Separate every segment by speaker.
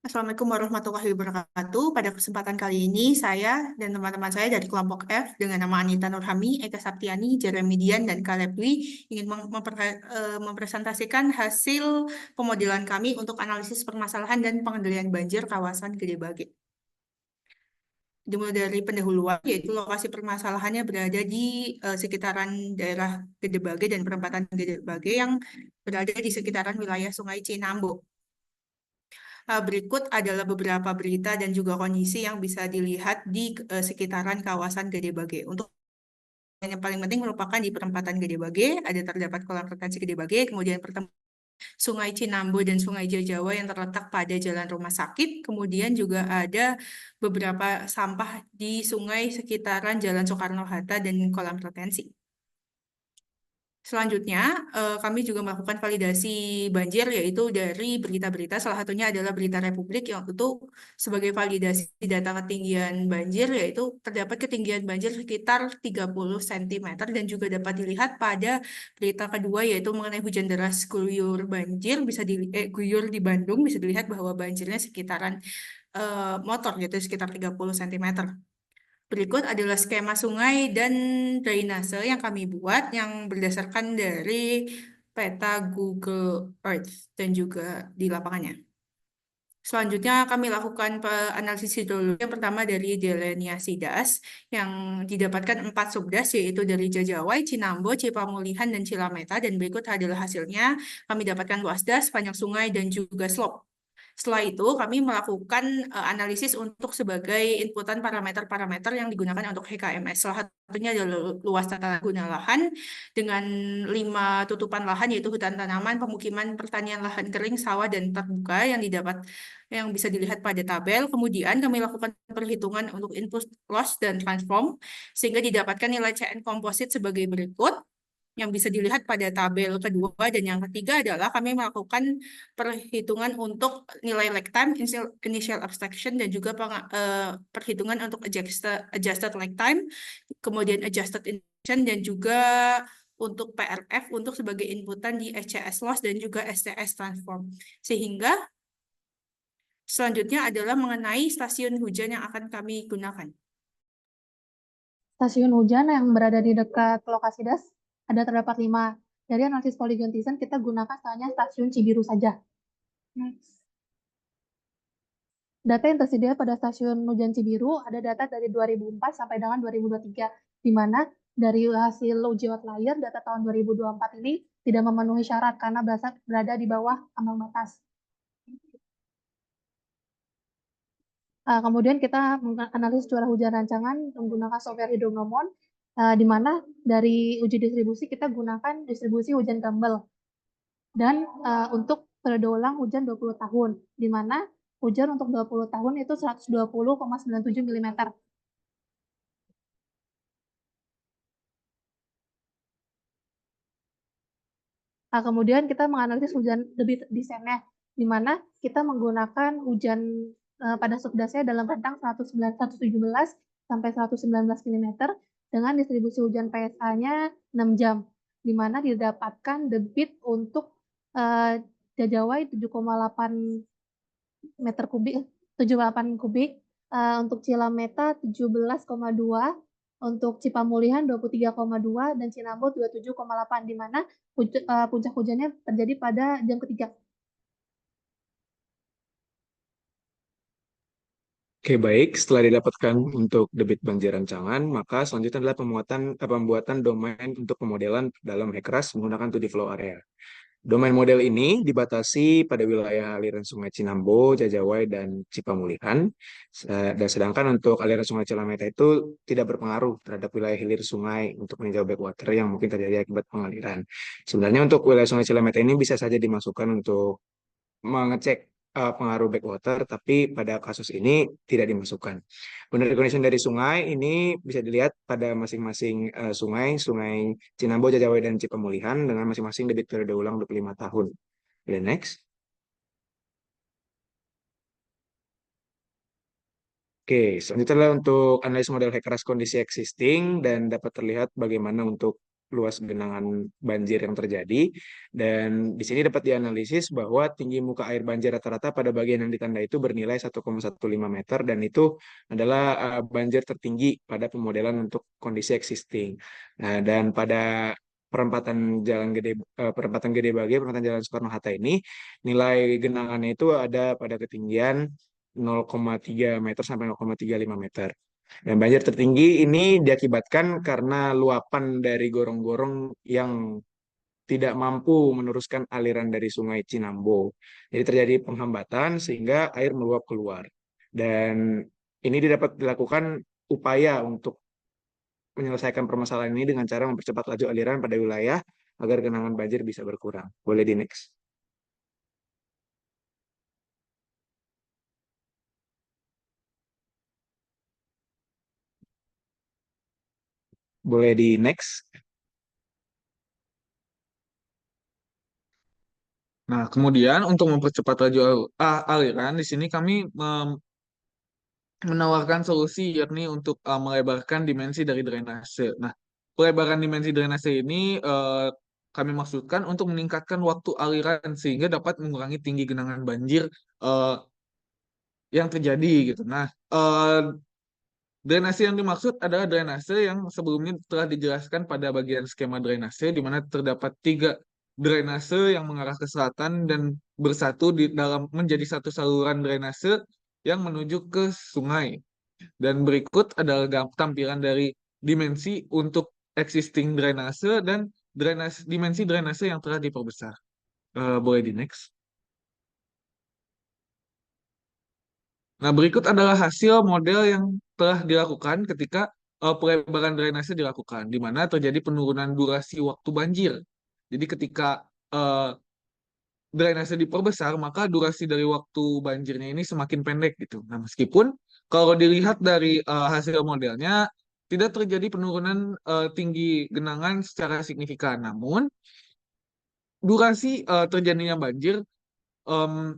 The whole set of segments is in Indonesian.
Speaker 1: Assalamualaikum warahmatullahi wabarakatuh. Pada kesempatan kali ini, saya dan teman-teman saya dari kelompok F dengan nama Anita Nurhami, Eka Saptiani, Jeremy Dian, dan Caleb Dwi ingin mempresentasikan hasil pemodelan kami untuk analisis permasalahan dan pengendalian banjir kawasan Gede Bage. Dimulai dari pendahuluan, yaitu lokasi permasalahannya berada di sekitaran daerah Gede Bage dan perempatan Gede Bage yang berada di sekitaran wilayah Sungai Cinambo. Berikut adalah beberapa berita dan juga kondisi yang bisa dilihat di sekitaran kawasan Gede Bage. Untuk yang paling penting merupakan di perempatan Gede Bage, ada terdapat kolam retensi Gede Bage, kemudian pertemuan Sungai Cinambo dan Sungai Jajawa yang terletak pada Jalan Rumah Sakit, kemudian juga ada beberapa sampah di sungai sekitaran Jalan Soekarno-Hatta dan kolam retensi. Selanjutnya, kami juga melakukan validasi banjir, yaitu dari berita-berita, salah satunya adalah Berita Republik, yang itu sebagai validasi data ketinggian banjir, yaitu terdapat ketinggian banjir sekitar 30 cm, dan juga dapat dilihat pada berita kedua, yaitu mengenai hujan deras guyur banjir, guyur di Bandung, bisa dilihat bahwa banjirnya sekitaran motor, yaitu sekitar 30 cm. Berikut adalah skema sungai dan drainase yang kami buat yang berdasarkan dari peta Google Earth dan juga di lapangannya. Selanjutnya kami lakukan analisis hidrologi yang pertama dari delineasi das yang didapatkan 4 subdas, yaitu dari Jajawai, Cinambo, Cipamulihan, dan Cilameta, dan berikut adalah hasilnya. Kami dapatkan luas das, panjang sungai, dan juga slope. Setelah itu, kami melakukan analisis untuk sebagai inputan parameter-parameter yang digunakan untuk HKMS. Salah satunya adalah luas tata guna lahan dengan 5 tutupan lahan, yaitu hutan tanaman, pemukiman, pertanian lahan kering, sawah, dan terbuka yang bisa dilihat pada tabel. Kemudian kami lakukan perhitungan untuk input loss dan transform, sehingga didapatkan nilai CN komposit sebagai berikut yang bisa dilihat pada tabel kedua, dan yang ketiga adalah kami melakukan perhitungan untuk nilai lag time, initial abstraction, dan juga perhitungan untuk adjusted lag time, kemudian adjusted injection, dan juga untuk PRF untuk sebagai inputan di SCS loss dan juga SCS transform. Sehingga selanjutnya adalah mengenai stasiun hujan yang akan kami gunakan.
Speaker 2: Stasiun hujan yang berada di dekat lokasi das ada terdapat 5. Dari analisis polygon Thyssen, kita gunakan hanya stasiun Cibiru saja. Next. Data yang tersedia pada stasiun hujan Cibiru ada data dari 2004 sampai dengan 2023, di mana dari hasil uji outlier data tahun 2024 ini tidak memenuhi syarat karena berada di bawah ambang batas. Kemudian kita menganalisis curah hujan rancangan menggunakan software Hydrognomon, di mana dari uji distribusi kita gunakan distribusi hujan Campbell. Dan untuk periode ulang hujan 20 tahun, di mana hujan untuk 20 tahun itu 120,97 mm. Kemudian kita menganalisis hujan debit desainnya, di mana kita menggunakan hujan pada subdasnya dalam rentang 117 sampai 119 mm dengan distribusi hujan PSA-nya 6 jam, di mana didapatkan debit untuk Jajawai 7,8 meter kubik, 78 kubik, untuk Cilameta 17,2, untuk Cipamulihan 23,2, dan Cinambo 27,8, di mana puncak hujannya terjadi pada jam ketiga.
Speaker 3: Oke, baik. Setelah didapatkan untuk debit banjir rancangan, maka selanjutnya adalah pembuatan domain untuk pemodelan dalam HECRAS menggunakan 2D flow area. Domain model ini dibatasi pada wilayah aliran Sungai Cinambo, Jajawai, dan Cipamulihan. Dan sedangkan untuk aliran Sungai Cilameta itu tidak berpengaruh terhadap wilayah hilir sungai untuk meninjau backwater yang mungkin terjadi akibat pengaliran. Sebenarnya untuk wilayah Sungai Cilameta ini bisa saja dimasukkan untuk mengecek pengaruh backwater, tapi pada kasus ini tidak dimasukkan. Boundary condition dari sungai ini bisa dilihat pada masing-masing sungai Cinambo, Jajawai, dan Cipamulihan dengan masing-masing debit periode ulang 25 tahun. Dan next. Oke, selanjutnya adalah untuk analisis model HECRAS kondisi existing dan dapat terlihat bagaimana untuk luas genangan banjir yang terjadi. Dan di sini dapat dianalisis bahwa tinggi muka air banjir rata-rata pada bagian yang ditanda itu bernilai 1,15 meter dan itu adalah banjir tertinggi pada pemodelan untuk kondisi existing. Nah, dan pada perempatan Gede Bage, perempatan Jalan Soekarno-Hatta ini nilai genangannya itu ada pada ketinggian 0,3 meter sampai 0,35 meter. Dan banjir tertinggi ini diakibatkan karena luapan dari gorong-gorong yang tidak mampu meneruskan aliran dari Sungai Cinambo. Jadi terjadi penghambatan sehingga air meluap keluar. Dan ini dapat dilakukan upaya untuk menyelesaikan permasalahan ini dengan cara mempercepat laju aliran pada wilayah agar genangan banjir bisa berkurang. Boleh di next. Boleh di next.
Speaker 4: Nah, kemudian untuk mempercepat laju aliran, di sini kami menawarkan solusi yakni untuk melebarkan dimensi dari drainase. Nah, pelebaran dimensi drainase ini kami maksudkan untuk meningkatkan waktu aliran sehingga dapat mengurangi tinggi genangan banjir eh, yang terjadi gitu. Nah, drainase yang dimaksud adalah drainase yang sebelumnya telah dijelaskan pada bagian skema drainase di mana terdapat 3 drainase yang mengarah ke selatan dan bersatu di dalam menjadi satu saluran drainase yang menuju ke sungai. Dan berikut adalah tampilan dari dimensi untuk existing drainase dan dimensi drainase yang telah diperbesar. Boleh di next. Nah, berikut adalah hasil model yang telah dilakukan ketika pelebaran drainase dilakukan, di mana terjadi penurunan durasi waktu banjir. Jadi ketika eh, drainase diperbesar, maka durasi dari waktu banjirnya ini semakin pendek gitu. Nah, meskipun kalau dilihat dari hasil modelnya tidak terjadi penurunan tinggi genangan secara signifikan, namun durasi terjadinya banjir em,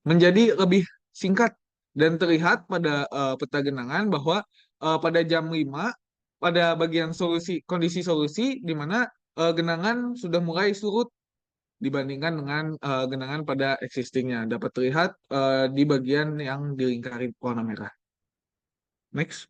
Speaker 4: menjadi lebih singkat dan terlihat pada peta genangan bahwa pada jam 5 pada bagian kondisi solusi di mana genangan sudah mulai surut dibandingkan dengan genangan pada existingnya dapat terlihat di bagian yang dilingkari warna merah. Next.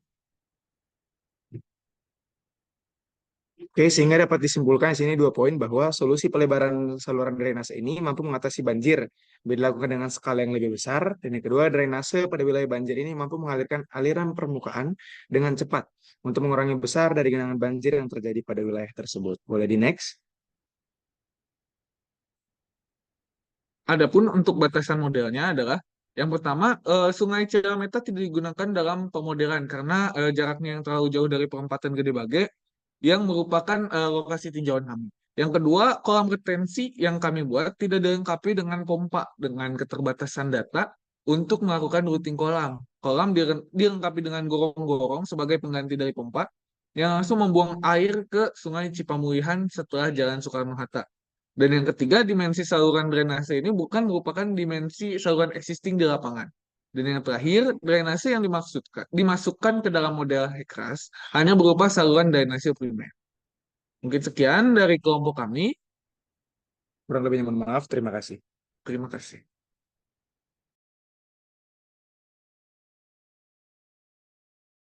Speaker 3: Oke, sehingga dapat disimpulkan di sini 2 poin bahwa solusi pelebaran saluran drainase ini mampu mengatasi banjir bila dilakukan dengan skala yang lebih besar. Dan yang kedua, drainase pada wilayah banjir ini mampu mengalirkan aliran permukaan dengan cepat untuk mengurangi besar dari genangan banjir yang terjadi pada wilayah tersebut. Boleh di next.
Speaker 4: Adapun untuk batasan modelnya adalah yang pertama, Sungai Cilameta tidak digunakan dalam pemodelan karena jaraknya yang terlalu jauh dari perempatan Gede Bage yang merupakan lokasi tinjauan kami. Yang kedua, kolam retensi yang kami buat tidak dilengkapi dengan pompa dengan keterbatasan data untuk melakukan routing kolam. Kolam dilengkapi dengan gorong-gorong sebagai pengganti dari pompa yang langsung membuang air ke Sungai Cipamulihan setelah Jalan Soekarno-Hatta. Dan yang ketiga, dimensi saluran drainase ini bukan merupakan dimensi saluran existing di lapangan. Dan yang terakhir, drainase yang dimasukkan ke dalam model Hekras hanya berupa saluran drainase primer. Mungkin sekian dari kelompok kami.
Speaker 3: Kurang lebihnya mohon maaf. Terima kasih.
Speaker 4: Terima kasih.